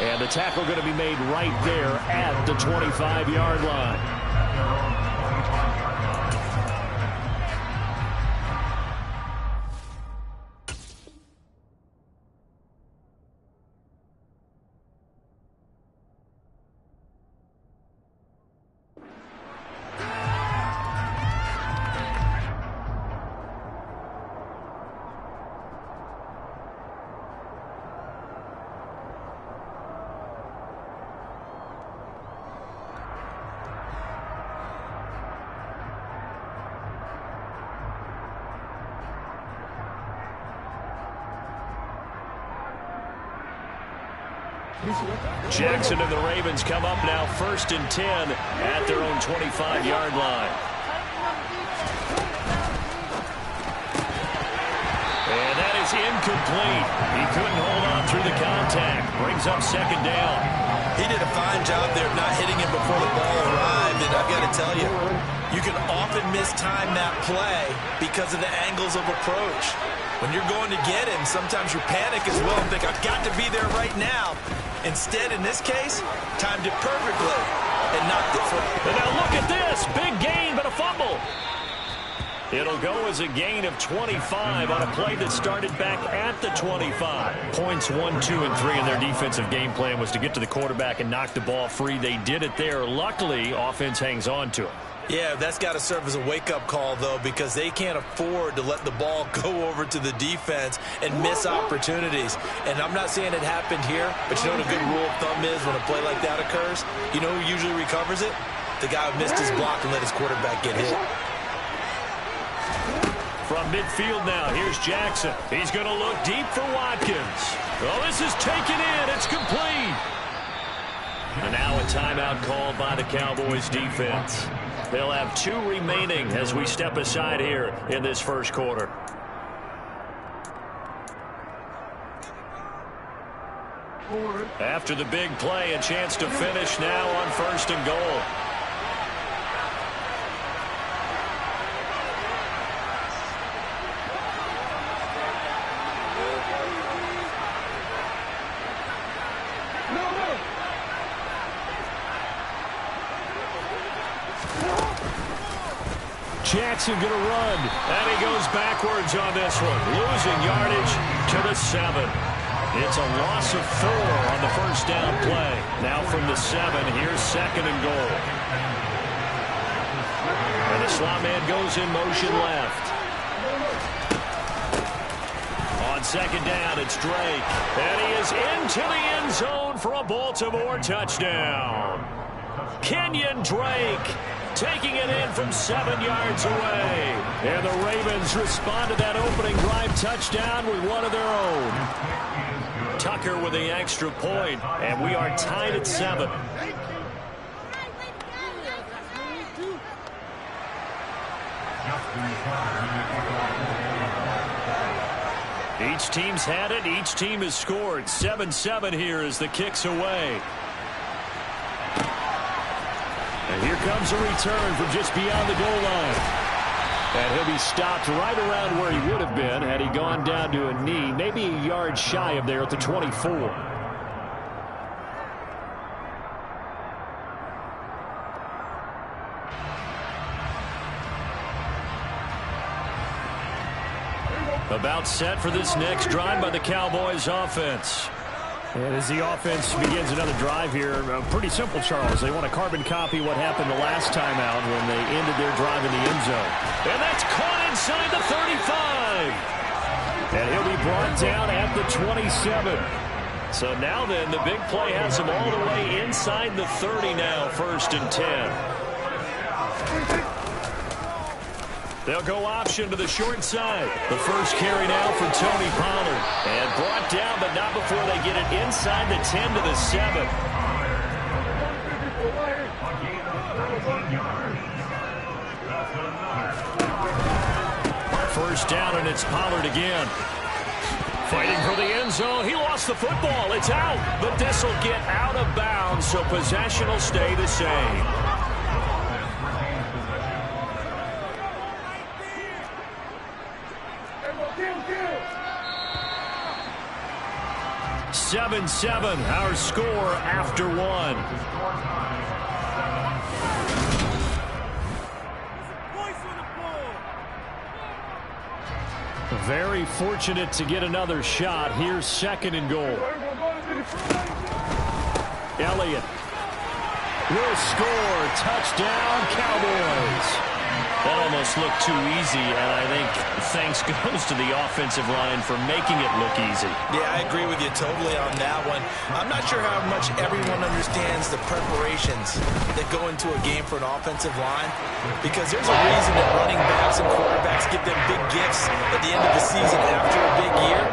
And the tackle going to be made right there at the 25-yard line. Jackson and the Ravens come up now 1st and 10 at their own 25-yard line. And that is incomplete. He couldn't hold on through the contact. Brings up 2nd down. He did a fine job there of not hitting him before the ball arrived. And I've got to tell you, you can often mistime that play because of the angles of approach. When you're going to get him, sometimes you panic as well and think, I've got to be there right now. Instead, in this case, timed it perfectly and knocked it free. And now look at this. Big gain, but a fumble. It'll go as a gain of 25 on a play that started back at the 25. Points 1, 2, and 3 in their defensive game plan was to get to the quarterback and knock the ball free. They did it there. Luckily, offense hangs on to it. Yeah, that's got to serve as a wake-up call, though, because they can't afford to let the ball go over to the defense and miss opportunities. And I'm not saying it happened here, but you know what a good rule of thumb is when a play like that occurs? You know who usually recovers it? The guy who missed his block and let his quarterback get hit. From midfield now, here's Jackson. He's going to look deep for Watkins. Oh, this is taken in. It's complete. And now a timeout called by the Cowboys defense. They'll have 2 remaining as we step aside here in this first quarter. After the big play, a chance to finish now on 1st and goal. Jackson going to run, and he goes backwards on this one, losing yardage to the 7. It's a loss of 4 on the 1st down play. Now from the 7, here's 2nd and goal. And the slot man goes in motion left. On 2nd down, it's Drake, and he is into the end zone for a Baltimore touchdown. Kenyon Drake taking it in from 7 yards away. And the Ravens respond to that opening drive touchdown with one of their own. Tucker with the extra point, and we are tied at 7. Each team's had it. Each team has scored. 7-7 here as the kick's away. And here comes a return from just beyond the goal line. And he'll be stopped right around where he would have been had he gone down to a knee, maybe a yard shy of there at the 24. About set for this next drive by the Cowboys offense. And as the offense begins another drive here, pretty simple, Charles. They want to carbon copy what happened the last time out when they ended their drive in the end zone. And that's caught inside the 35. And he'll be brought down at the 27. So now then, the big play has him all the way inside the 30 now, 1st and 10. They'll go option to the short side. The first carry now for Tony Pollard. And brought down, but not before they get it inside the 10 to the 7. First down, and it's Pollard again. Fighting for the end zone. He lost the football. It's out. But this will get out of bounds, so possession will stay the same. 7-7, our score after one. Very fortunate to get another shot. Here's second and goal. Elliott will score. Touchdown, Cowboys. That almost looked too easy, and I think thanks goes to the offensive line for making it look easy. Yeah, I agree with you totally on that one. I'm not sure how much everyone understands the preparations that go into a game for an offensive line, because there's a reason that running backs and quarterbacks get them big gifts at the end of the season after a big year.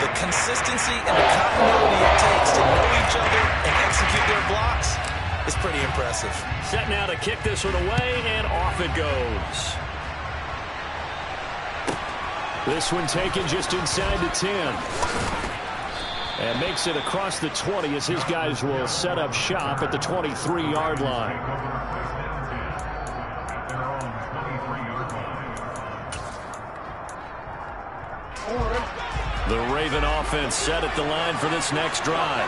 The consistency and the continuity it takes to know each other and execute their blocks is pretty impressive. Set now to kick this one away, and off it goes. This one taken just inside the 10. And makes it across the 20 as his guys will set up shop at the 23-yard line. The Raven offense set at the line for this next drive.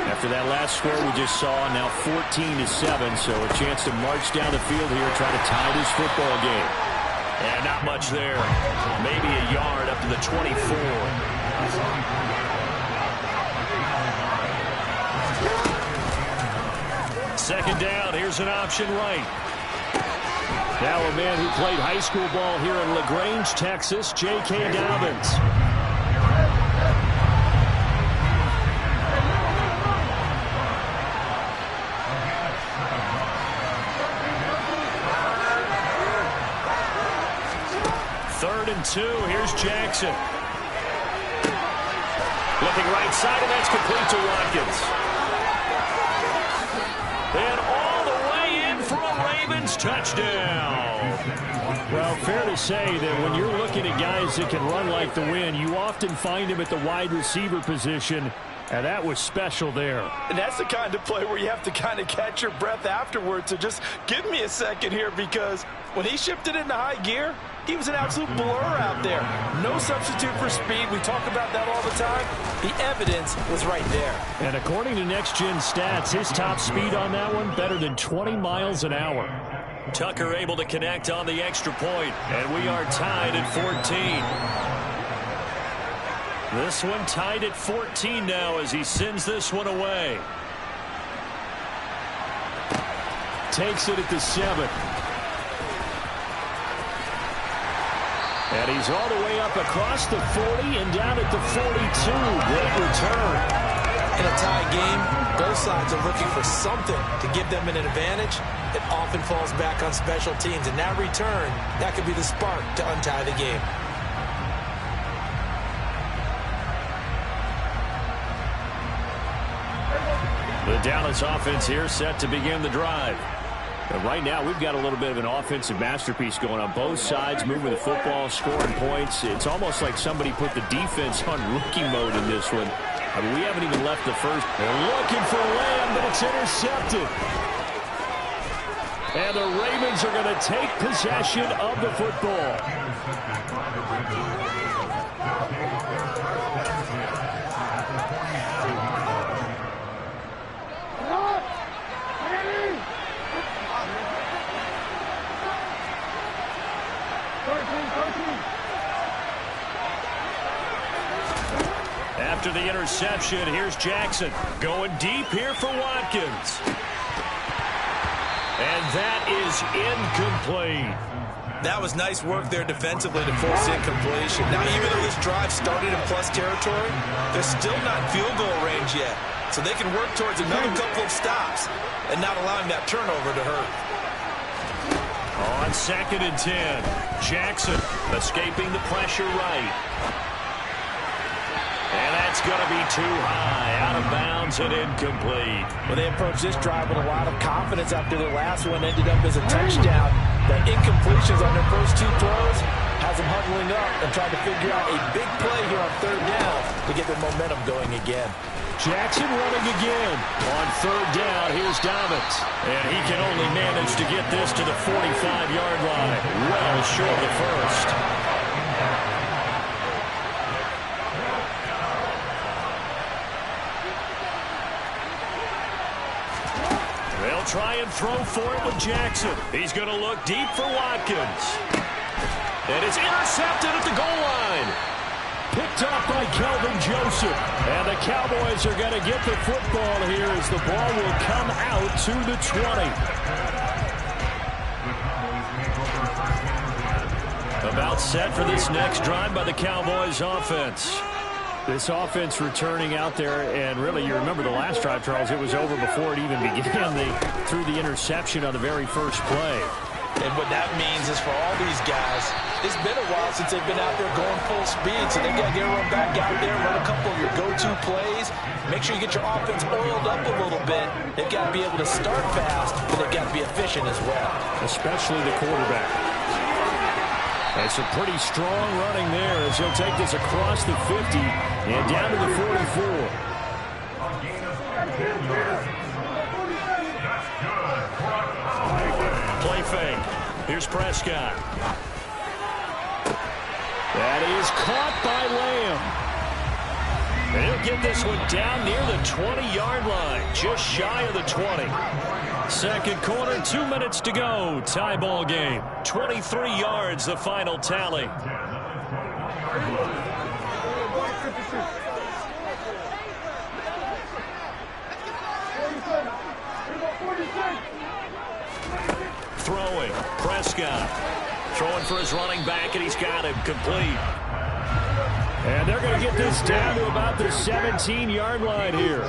After that last score we just saw, now 14-7, so a chance to march down the field here, try to tie this football game. And not much there. Maybe a yard up to the 24. Second down, here's an option right. Now a man who played high school ball here in LaGrange, Texas, J.K. Dobbins. Third and 2. Here's Jackson. Looking right side, and that's complete to Watkins. And all the way in for a Ravens touchdown. Well, fair to say that when you're looking at guys that can run like the wind, you often find them at the wide receiver position, and that was special there. And that's the kind of play where you have to kind of catch your breath afterwards. So just give me a second here, because when he shifted into high gear, he was an absolute blur out there. No substitute for speed. We talk about that all the time. The evidence was right there. And according to Next Gen Stats, his top speed on that one, better than 20 miles an hour. Tucker able to connect on the extra point, and we are tied at 14. This one tied at 14 now as he sends this one away. Takes it at the 7. And he's all the way up across the 40 and down at the 42. Great return. In a tie game, both sides are looking for something to give them an advantage. It often falls back on special teams, and that return, that could be the spark to untie the game. The Dallas offense here set to begin the drive. But right now, we've got a little bit of an offensive masterpiece going on both sides, moving the football, scoring points. It's almost like somebody put the defense on rookie mode in this one. I mean, we haven't even left the first. They're looking for Lamb, but it's intercepted. And the Ravens are going to take possession of the football. After the interception, here's Jackson going deep here for Watkins. And that is incomplete. That was nice work there defensively to force incompletion. Now, even though this drive started in plus territory, they're still not in field goal range yet. So they can work towards another couple of stops and not allowing that turnover to hurt. On 2nd and 10, Jackson escaping the pressure right. And that's going to be too high, out of bounds and incomplete. Well, they approached this drive with a lot of confidence after their last one ended up as a touchdown. The incompletions on their first two throws has them huddling up and trying to figure out a big play here on 3rd down to get their momentum going again. Jackson running again. On 3rd down, here's Dobbins. And he can only manage to get this to the 45-yard line. Well short of the first. They'll try and throw for it with Jackson. He's going to look deep for Watkins. And it's intercepted at the goal line. Picked up by Kelvin Joseph. And the Cowboys are going to get the football here as the ball will come out to the 20. About set for this next drive by the Cowboys offense. This offense returning out there, and really, you remember the last drive, Charles, it was over before it even began. They threw the interception on the very first play. And what that means is for all these guys, it's been a while since they've been out there going full speed, so they've got to get everyone back out there, run a couple of your go-to plays, make sure you get your offense oiled up a little bit. They've got to be able to start fast, but they've got to be efficient as well. Especially the quarterback. It's a pretty strong running there as he'll take this across the 50 and down to the 44. Play fake. Here's Prescott. That is caught by Lamb. And he'll get this one down near the 20-yard line, just shy of the 20. Second quarter, 2 minutes to go. Tie ball game. 23 yards, the final tally. Throwing. Prescott. Throwing for his running back, and he's got him complete. And they're going to get this down to about the 17-yard line here.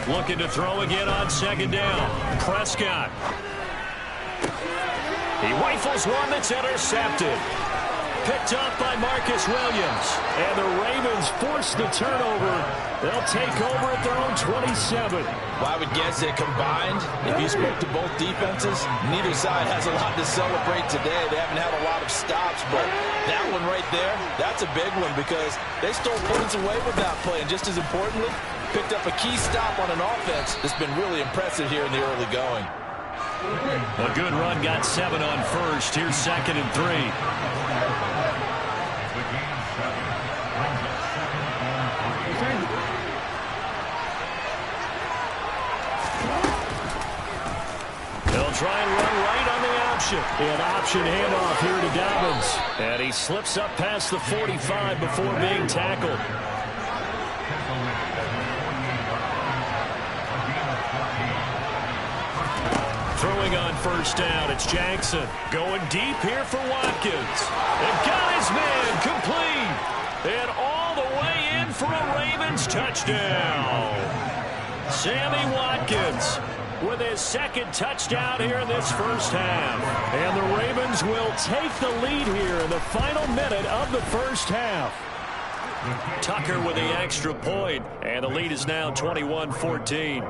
Looking to throw again on second down. Prescott. He rifles one that's intercepted. Picked up by Marcus Williams. And the Ravens force the turnover. They'll take over at their own 27. Well, I would guess that combined, if you spoke to both defenses, neither side has a lot to celebrate today. They haven't had a lot of stops, but that one right there, that's a big one because they stole points away with that play. And just as importantly, picked up a key stop on an offense that's been really impressive here in the early going. A good run, got 7 on first. Here's second and 3. They'll try and run right on the option. An option handoff here to Dobbins. And he slips up past the 45 before being tackled. Throwing on first down, it's Jackson. Going deep here for Watkins. And got his man complete. And all the way in for a Ravens touchdown. Sammy Watkins with his second touchdown here in this first half. And the Ravens will take the lead here in the final minute of the first half. Tucker with the extra point, and the lead is now 21-14.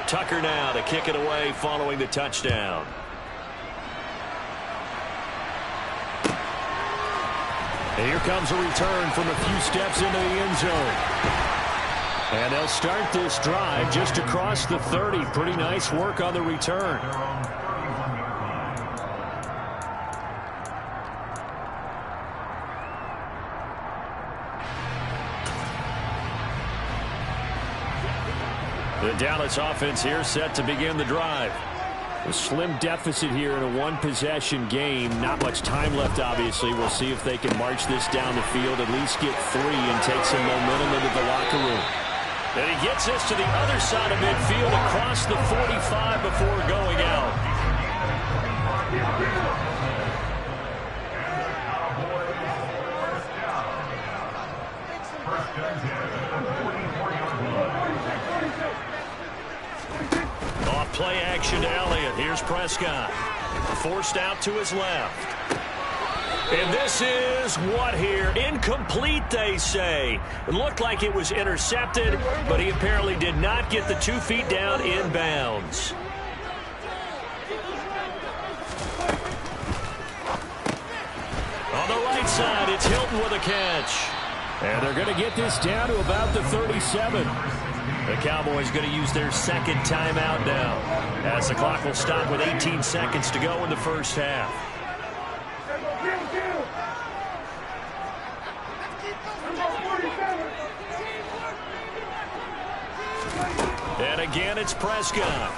Tucker now to kick it away following the touchdown. And here comes a return from a few steps into the end zone. And they'll start this drive just across the 30. Pretty nice work on the return. The Dallas offense here set to begin the drive. A slim deficit here in a one-possession game. Not much time left, obviously. We'll see if they can march this down the field, at least get 3 and take some momentum into the locker room. And he gets this to the other side of midfield across the 45 before going out. Off play action to Elliott. Here's Prescott. Forced out to his left. And this is what here? Incomplete, they say. It looked like it was intercepted, but he apparently did not get the 2 feet down inbounds. outside. It's Hilton with a catch. And they're going to get this down to about the 37. The Cowboys going to use their second timeout now, as the clock will stop with 18 seconds to go in the first half. And again, it's Prescott.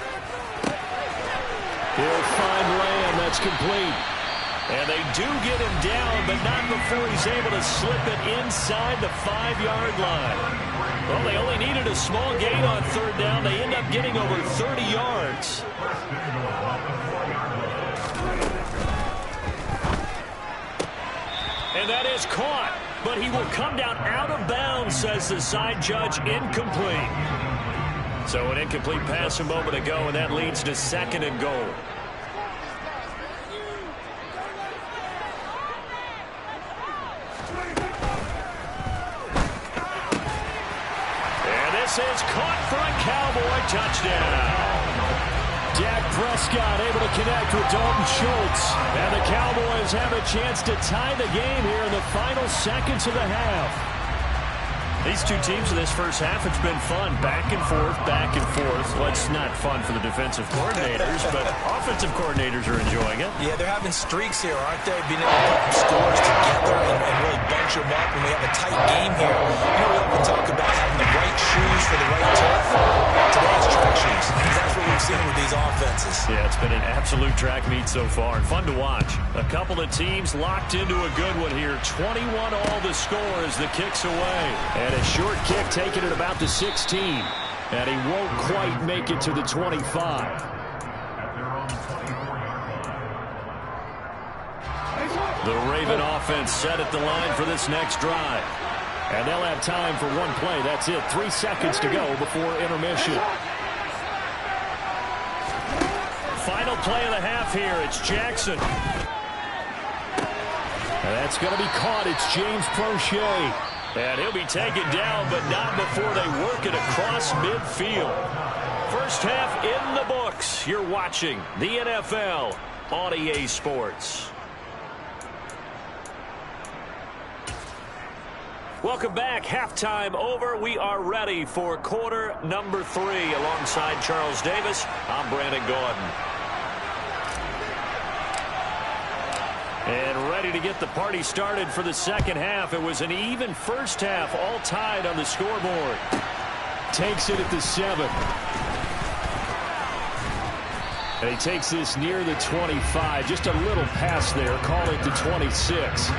He'll find Lamb. That's complete. And they do get him down, but not before he's able to slip it inside the 5-yard line. Well, they only needed a small gain on third down. They end up getting over 30 yards. And that is caught, but he will come down out of bounds, says the side judge. Incomplete. So an incomplete pass a moment ago, and that leads to second and goal. And this is caught for a Cowboy touchdown. Dak Prescott able to connect with Dalton Schultz. And the Cowboys have a chance to tie the game here in the final seconds of the half. These two teams in this first half, it's been fun. Back and forth, back and forth. Well, it's not fun for the defensive coordinators, but offensive coordinators are enjoying it. Yeah, they're having streaks here, aren't they? Being able to put scores together and really bunch them up when we have a tight game here. You know, we often talk about having the right shoes for the right turf. Today is track shoes, because that's what we've seen with these offenses. Yeah, it's been an absolute track meet so far, and fun to watch. A couple of teams locked into a good one here. 21 all the score as the kick's away. And a short kick taken at about the 16. And he won't quite make it to the 25. The Raven offense set at the line for this next drive. And they'll have time for one play. That's it. 3 seconds to go before intermission. Final play of the half here. It's Jackson. And that's going to be caught. It's James Prochet. And he'll be taken down, but not before they work it across midfield. First half in the books. You're watching the NFL on EA Sports. Welcome back. Halftime over. We are ready for quarter number 3. Alongside Charles Davis, I'm Brandon Gordon. And ready to get the party started for the second half. It was an even first half, all tied on the scoreboard. Takes it at the 7. And he takes this near the 25. Just a little pass there. Call it the 26.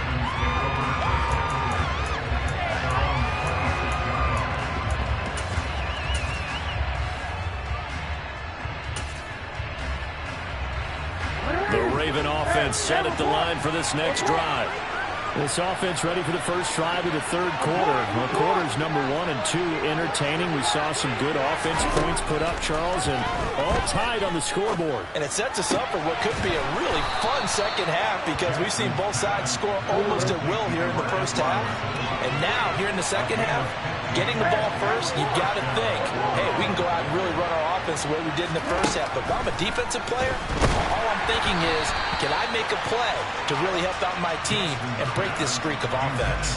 Raven offense set at the line for this next drive. This offense ready for the first drive of the third quarter. Well, quarters number 1 and 2 entertaining. We saw some good offense points put up, Charles, and all tied on the scoreboard. And it sets us up for what could be a really fun second half, because we've seen both sides score almost at will here in the first half. And now, here in the second half, getting the ball first, you've got to think, hey, we can go out and really run our offense the way we did in the first half. But if I'm a defensive player, all I'm thinking is, can I make a play to really help out my team and break this streak of offense?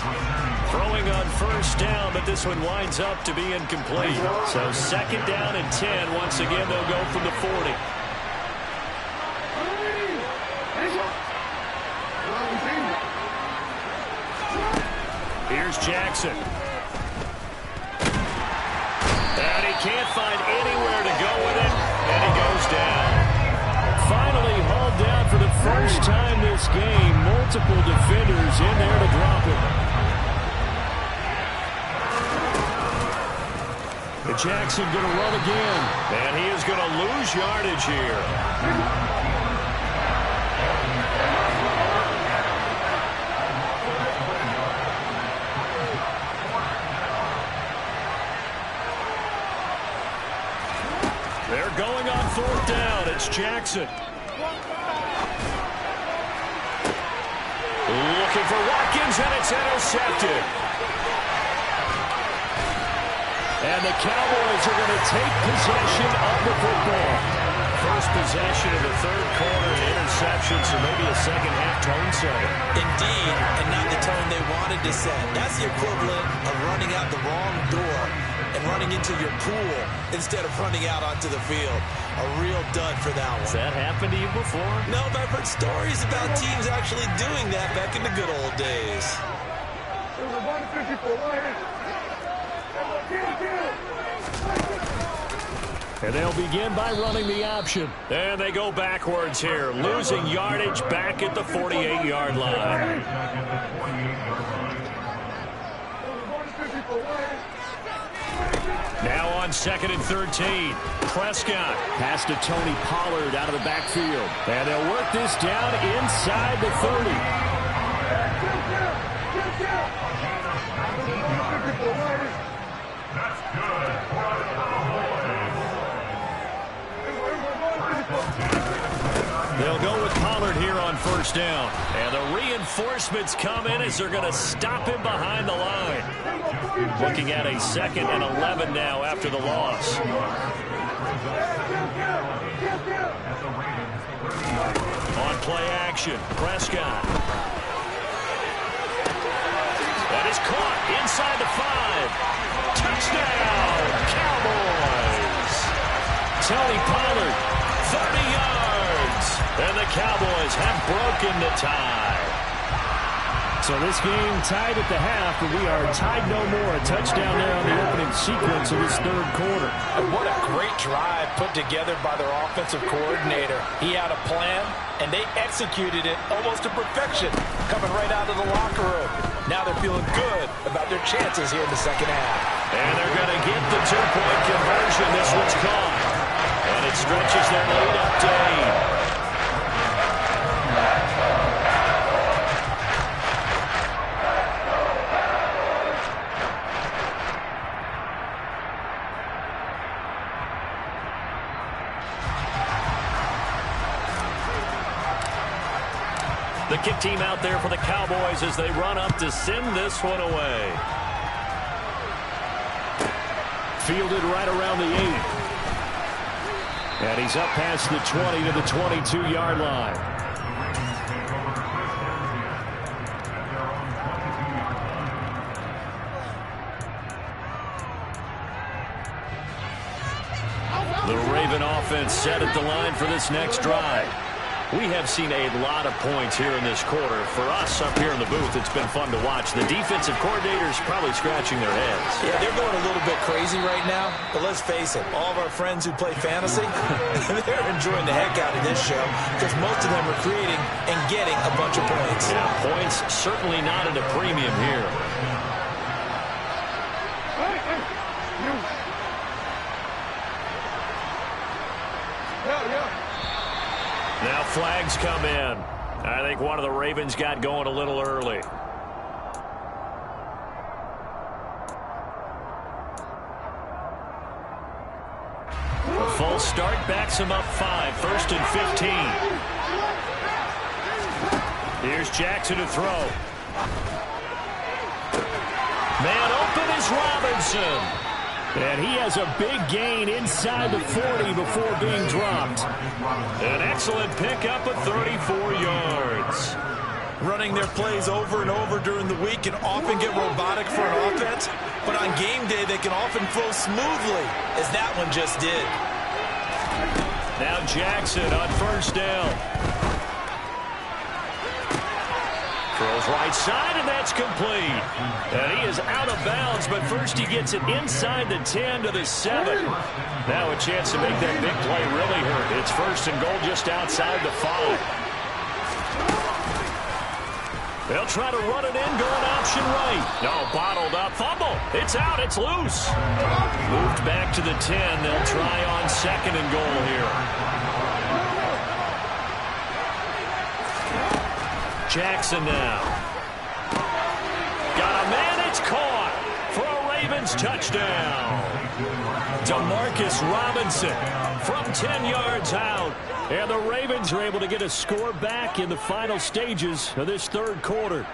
Throwing on first down, but this one winds up to be incomplete. So second down and 10. Once again, they'll go from the 40. Here's Jackson. And he can't find anywhere to go with it, and he goes down. Finally hauled down for the first time this game. Multiple defenders in there to drop him. And Jackson going to run again. And he is going to lose yardage here. They're going on fourth down. It's Jackson. Looking for Watkins, and it's intercepted. And the Cowboys are going to take possession of the football. First possession of the third quarter, an interception. interception, so maybe a second-half tone setter. Indeed, and not the tone they wanted to set. That's the equivalent of running out the wrong door and running into your pool instead of running out onto the field. A real dud for that one. Has that happened to you before? No, but I've heard stories about teams actually doing that back in the good old days. And they'll begin by running the option. And they go backwards here, losing yardage back at the 48-yard line. Now on 2nd and 13. Prescott pass to Tony Pollard out of the backfield. And they'll work this down inside the 30. They'll go with Pollard here on 1st down. And the reinforcements come in as they're going to stop him behind the line. Looking at a 2nd and 11 now after the loss. On play action, Prescott. That is caught inside the 5. Touchdown, Cowboys. Tony Pollard, 30 yards. And the Cowboys have broken the tie. So this game tied at the half, but we are tied no more. A touchdown there on the opening sequence of this 3rd quarter. And what a great drive put together by their offensive coordinator. He had a plan, and they executed it almost to perfection, coming right out of the locker room. Now they're feeling good about their chances here in the 2nd half. And they're going to get the 2-point conversion. This one's caught. And it stretches their lead up to 8. The kick team out there for the Cowboys as they run up to send this one away. Fielded right around the 8. And he's up past the 20 to the 22-yard line. The Raven offense set at the line for this next drive. We have seen a lot of points here in this quarter. For us up here in the booth, it's been fun to watch. The defensive coordinators probably scratching their heads. Yeah, they're going a little bit crazy right now. But let's face it, all of our friends who play fantasy, they're enjoying the heck out of this show because most of them are creating and getting a bunch of points. Yeah, points certainly not at a premium here. Now flags come in. I think one of the Ravens got going a little early. A full start backs him up 5. 1st and 15. Here's Jackson to throw. Man open is Robinson. And he has a big gain inside the 40 before being dropped. An excellent pickup of 34 yards. Running their plays over and over during the week can often get robotic for an offense, but on game day they can often flow smoothly, as that one just did. Now Jackson on 1st down. Throws right side, and that's complete. And he is out of bounds, but first he gets it inside the 10 to the 7. Now a chance to make that big play really hurt. It's 1st and goal just outside the 5. They'll try to run it in, going option right. No, bottled up, fumble. It's out, it's loose. Moved back to the 10. They'll try on 2nd and goal here. Jackson now. Got a man, it's caught for a Ravens touchdown. Demarcus Robinson from 10 yards out. And the Ravens are able to get a score back in the final stages of this 3rd quarter.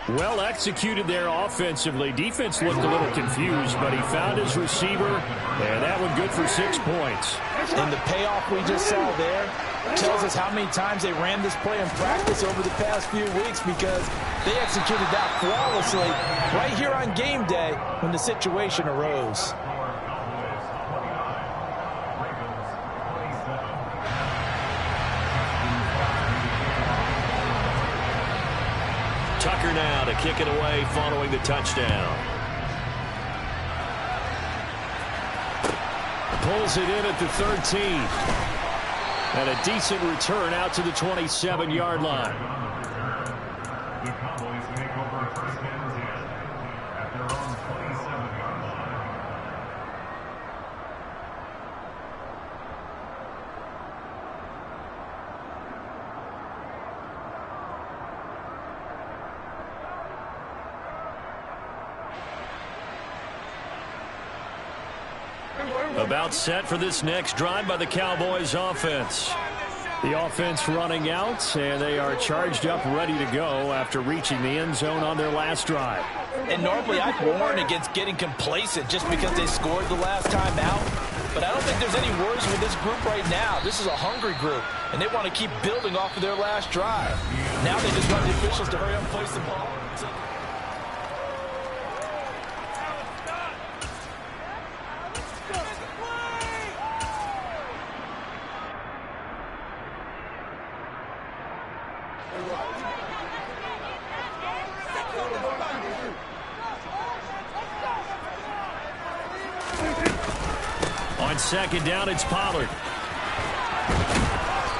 Well executed there offensively. Defense looked a little confused, but he found his receiver, and that one good for 6 points. And the payoff we just saw there tells us how many times they ran this play in practice over the past few weeks, because they executed that flawlessly right here on game day when the situation arose. Tucker now to kick it away following the touchdown. Pulls it in at the 13. And a decent return out to the 27-yard line. The Cowboys take over first and 10 at their own 27-yard line. About set for this next drive by the Cowboys offense. The offense running out, and they are charged up, ready to go after reaching the end zone on their last drive. And normally I'd warn against getting complacent just because they scored the last time out. But I don't think there's any worries with this group right now. This is a hungry group, and they want to keep building off of their last drive. Now they just want the officials to hurry up and place the ball. On second down, it's Pollard.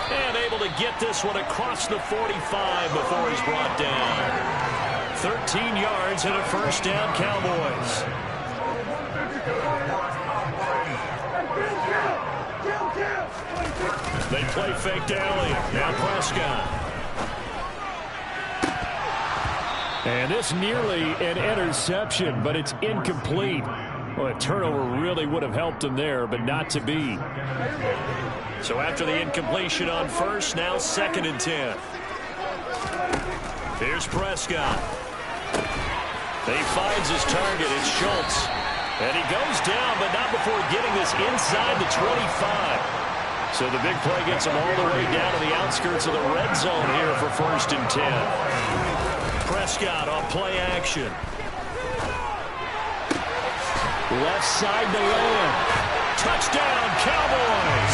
And able to get this one across the 45 before he's brought down. 13 yards and a first down, Cowboys. They play fake to Elliott. Now Prescott. And this nearly an interception, but it's incomplete. Well, a turnover really would have helped him there, but not to be. So after the incompletion on first, now second and 10. Here's Prescott. He finds his target. It's Schultz. And he goes down, but not before getting this inside the 25. So the big play gets him all the way down to the outskirts of the red zone here for first and 10. Prescott on play action. Left side to Lamb. Touchdown, Cowboys.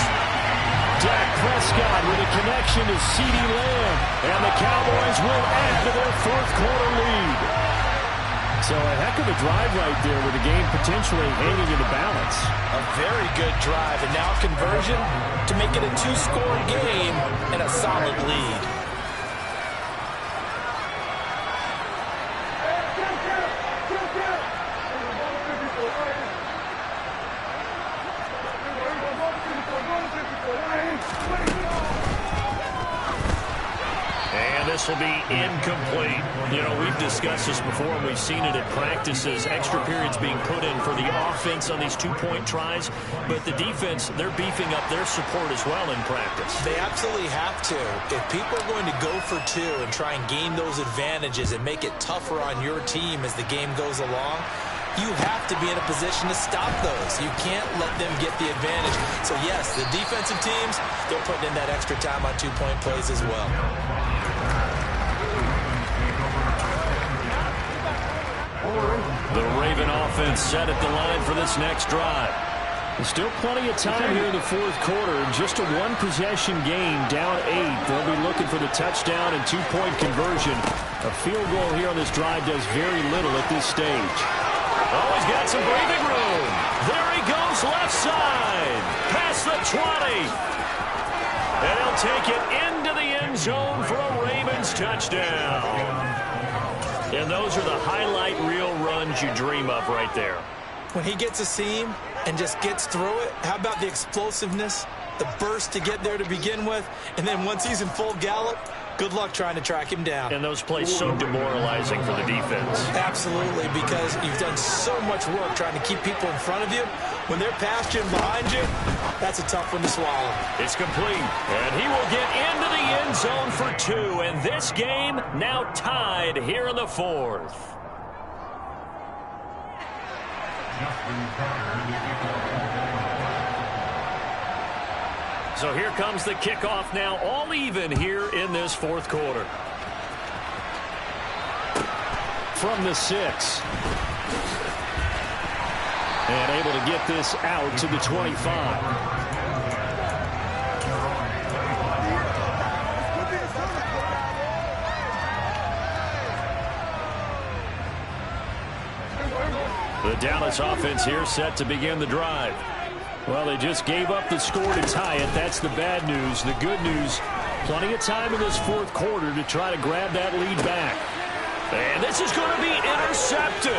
Dak Prescott with a connection to CeeDee Lamb. And the Cowboys will add to their fourth quarter lead. So a heck of a drive right there with the game potentially hanging in the balance. A very good drive, and now conversion to make it a two-score game and a solid lead. This will be incomplete. You know, we've discussed this before, and we've seen it at practices. Extra periods being put in for the offense on these two-point tries. But the defense, they're beefing up their support as well in practice. They absolutely have to. If people are going to go for two and try and gain those advantages and make it tougher on your team as the game goes along, you have to be in a position to stop those. You can't let them get the advantage. So, yes, the defensive teams, they're putting in that extra time on two-point plays as well. The Raven offense set at the line for this next drive. There's still plenty of time here in the fourth quarter. Just a one-possession game, down 8. They'll be looking for the touchdown and two-point conversion. A field goal here on this drive does very little at this stage. Oh, he's got some breathing room. There he goes, left side. Past the 20. And he'll take it into the end zone for a Ravens touchdown. And those are the highlight reel runs you dream of right there. When he gets a seam and just gets through it, how about the explosiveness, the burst to get there to begin with, and then once he's in full gallop, good luck trying to track him down. And those plays so demoralizing for the defense. Absolutely, because you've done so much work trying to keep people in front of you. When they're past you and behind you, that's a tough one to swallow. It's complete, and he will get into the end zone for 2. And this game now tied here in the fourth. So here comes the kickoff now, all even here in this fourth quarter. From the 6. And able to get this out to the 25. The Dallas offense here set to begin the drive. Well, they just gave up the score to tie it. That's the bad news. The good news, plenty of time in this fourth quarter to try to grab that lead back. And this is going to be intercepted.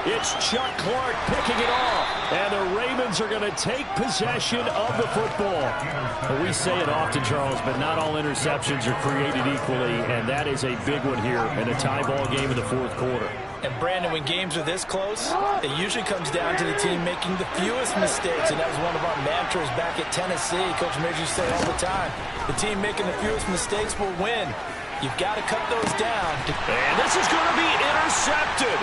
It's Chuck Clark picking it off. And the Ravens are going to take possession of the football. Well, we say it often, Charles, but not all interceptions are created equally. And that is a big one here in a tie ball game in the fourth quarter. And, Brandon, when games are this close, it usually comes down to the team making the fewest mistakes. And that was one of our mantras back at Tennessee. Coach Major used to say all the time, the team making the fewest mistakes will win. You've got to cut those down. And this is going to be intercepted.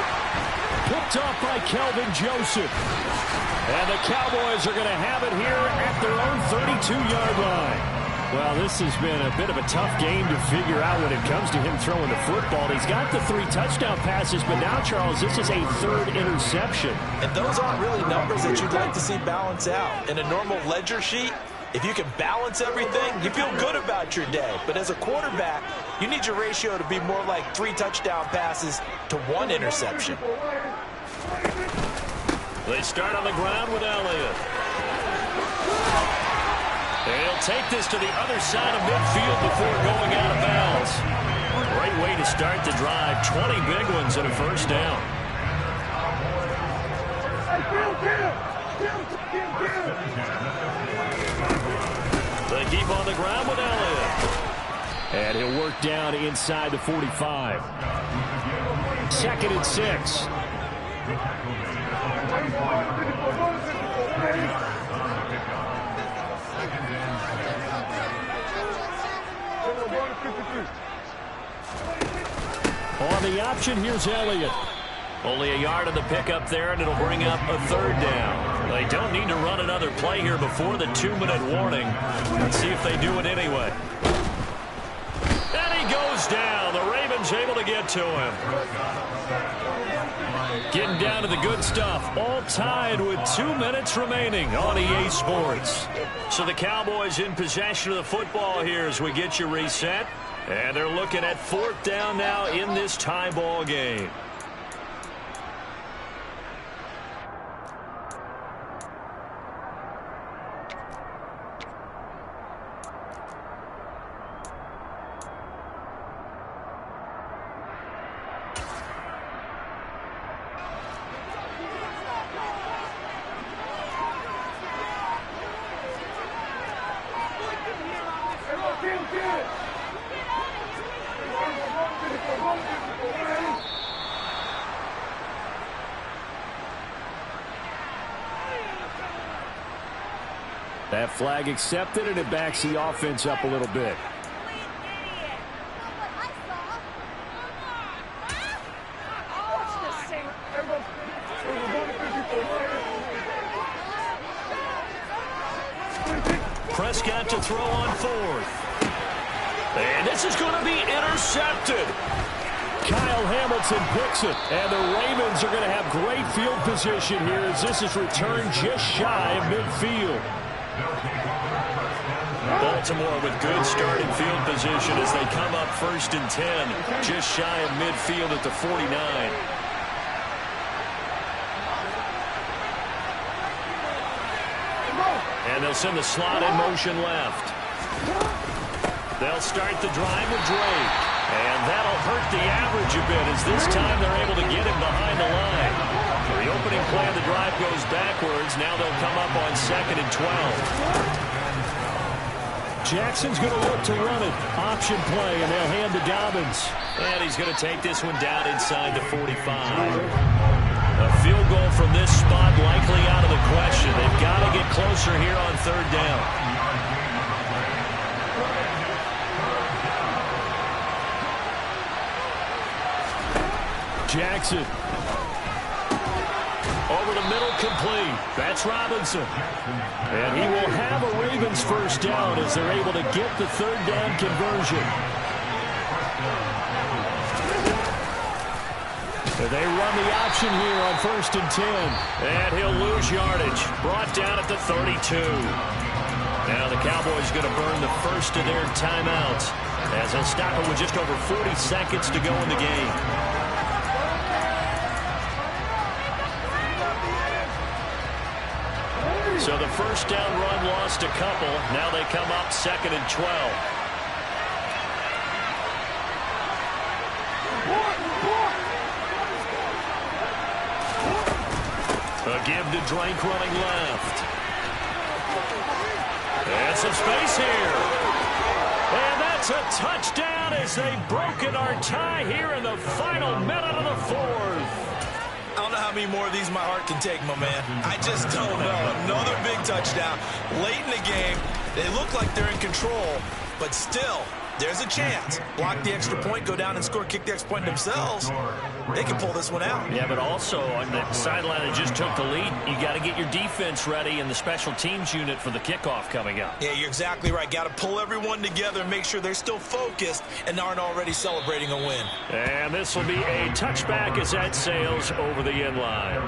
Picked off by Kelvin Joseph. And the Cowboys are going to have it here at their own 32-yard line. Well, this has been a bit of a tough game to figure out when it comes to him throwing the football. He's got the 3 touchdown passes, but now, Charles, this is a 3rd interception. And those aren't really numbers that you'd like to see balance out. In a normal ledger sheet, if you can balance everything, you feel good about your day. But as a quarterback, you need your ratio to be more like 3 touchdown passes to 1 interception. They start on the ground with Elliott. They'll take this to the other side of midfield before going out of bounds. Great way to start the drive. 20 big ones and a first down. They keep on the ground with Elliott. And he'll work down inside the 45. 2nd and 6. On the option, here's Elliott. Only a yard of the pickup there, and it'll bring up a 3rd down. They don't need to run another play here before the 2-minute warning. Let's see if they do it anyway. And he goes down. The Ravens able to get to him. Getting down to the good stuff. All tied with 2 minutes remaining on EA Sports. So the Cowboys in possession of the football here as we get you reset. And they're looking at 4th down now in this tie ball game. That flag accepted, and it backs the offense up a little bit. Prescott to throw on 4th. And this is going to be intercepted. Kyle Hamilton picks it, and the Ravens are going to have great field position here as this is returned just shy of midfield. Baltimore with good starting field position as they come up 1st and 10, just shy of midfield at the 49. And they'll send the slot in motion left. They'll start the drive with Drake. And that'll hurt the average a bit as this time they're able to get him behind the line. The opening play of the drive goes backwards. Now they'll come up on 2nd and 12. Jackson's going to look to run it. Option play, and they'll hand to Dobbins. And he's going to take this one down inside the 45. A field goal from this spot likely out of the question. They've got to get closer here on 3rd down. Jackson. Over the middle complete. That's Robinson. And he will have a Ravens first down as they're able to get the third down conversion. They run the option here on 1st and 10. And he'll lose yardage. Brought down at the 32. Now the Cowboys going to burn the first of their timeouts as they'll stop it with just over 40 seconds to go in the game. So the first down run lost a couple. Now they come up 2nd and 12. A give to Drake running left. And some space here. And that's a touchdown as they've broken our tie here in the final minute of the fourth. I don't know how many more of these my heart can take, my man. I just don't know. Another big touchdown. Late in the game, they look like they're in control, but still, there's a chance. Block the extra point, go down and score, kick the extra point themselves. They can pull this one out. Yeah, but also on the sideline that just took the lead, you got to get your defense ready and the special teams unit for the kickoff coming up. Yeah, you're exactly right. Got to pull everyone together and make sure they're still focused and aren't already celebrating a win. And this will be a touchback as that sails over the end line.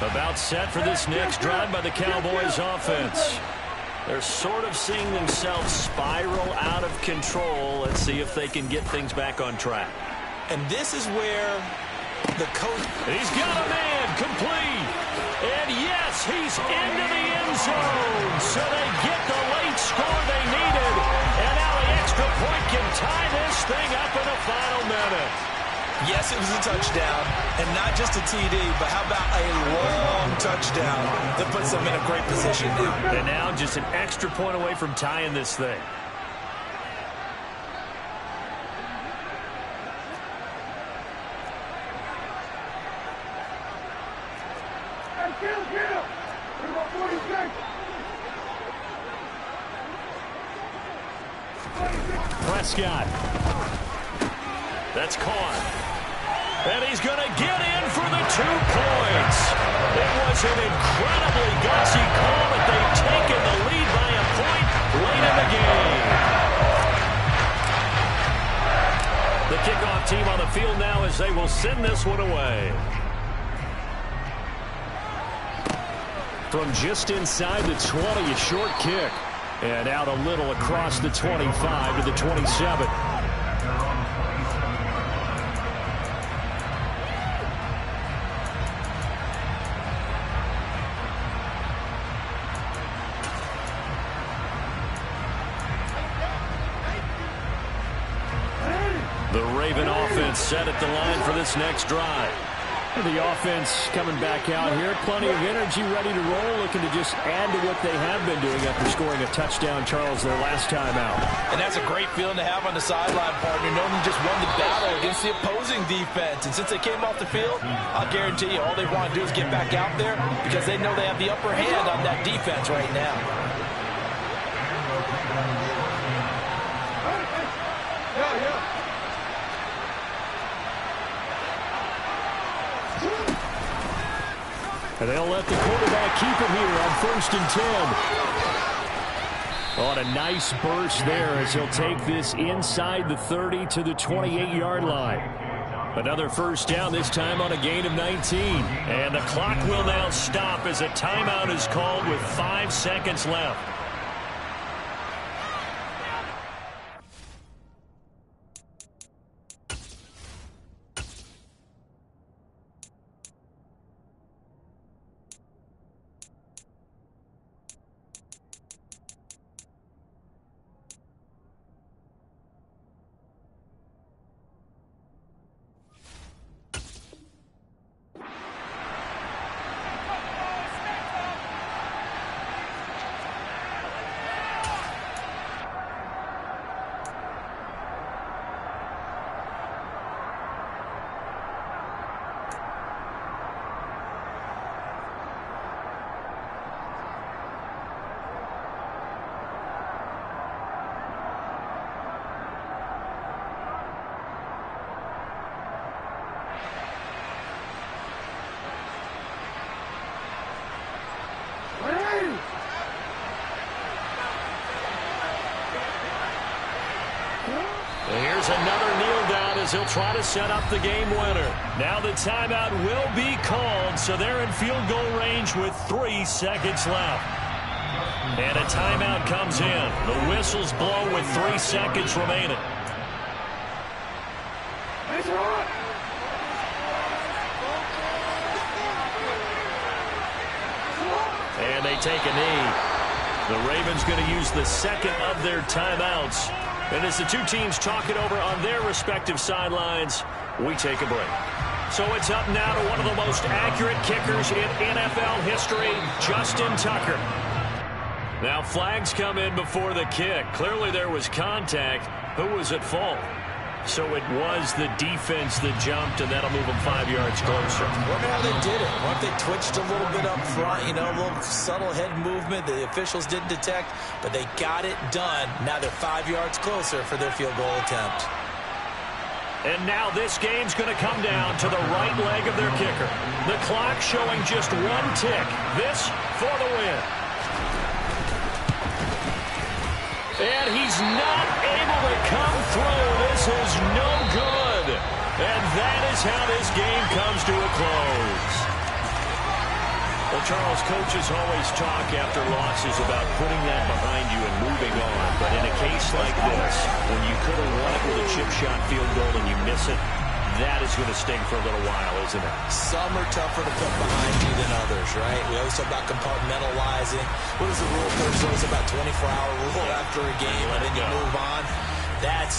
About set for this next drive by the Cowboys offense. They're sort of seeing themselves spiral out of control. Let's see if they can get things back on track. And this is where the coach... He's got a man complete. And yes, he's into the end zone. So they get the late score they needed. And now the extra point can tie this thing up in the final minute. Yes, it was a touchdown, and not just a TD, but how about a long touchdown that puts them in a great position now. And now just an extra point away from tying this thing. Prescott. That's caught. And he's going to get in for the 2 points. It was an incredibly gutsy call, but they've taken the lead by a point late in the game. The kickoff team on the field now as they will send this one away. From just inside the 20, a short kick. And out a little across the 25 to the 27. The Raven offense set at the line for this next drive. The offense coming back out here. Plenty of energy, ready to roll, looking to just add to what they have been doing after scoring a touchdown, Charles, their last time out. And that's a great feeling to have on the sideline, partner, knowing you just won the battle against the opposing defense. And since they came off the field, I'll guarantee you all they want to do is get back out there because they know they have the upper hand on that defense right now. And they'll let the quarterback keep it here on 1st and 10. On a nice burst there as he'll take this inside the 30 to the 28-yard line. Another first down, this time on a gain of 19. And the clock will now stop as a timeout is called with 5 seconds left. Here's another kneel down as he'll try to set up the game winner. Now the timeout will be called, so they're in field goal range with 3 seconds left. And a timeout comes in. The whistles blow with 3 seconds remaining. And they take a knee. The Ravens going to use the second of their timeouts. And as the two teams talk it over on their respective sidelines, we take a break. So it's up now to one of the most accurate kickers in NFL history, Justin Tucker. Now flags come in before the kick. Clearly there was contact. Who was at fault? So it was the defense that jumped, and that'll move them 5 yards closer. Wonder how they did it. Wonder if they twitched a little bit up front, a little subtle head movement the officials didn't detect, but they got it done. Now they're 5 yards closer for their field goal attempt. And now this game's going to come down to the right leg of their kicker. The clock showing just 1 tick. This for the win. And he's not able to come through. This is no good. And that is how this game comes to a close. Well, Charles, coaches always talk after losses about putting that behind you and moving on. But in a case like this, when you could have won it with a chip shot field goal and you miss it, that is going to sting for a little while, isn't it? Some are tougher to put behind you than others, right? We always talk about compartmentalizing. What is the rule? There's always about 24-hour rule after a game, and then you move on. That's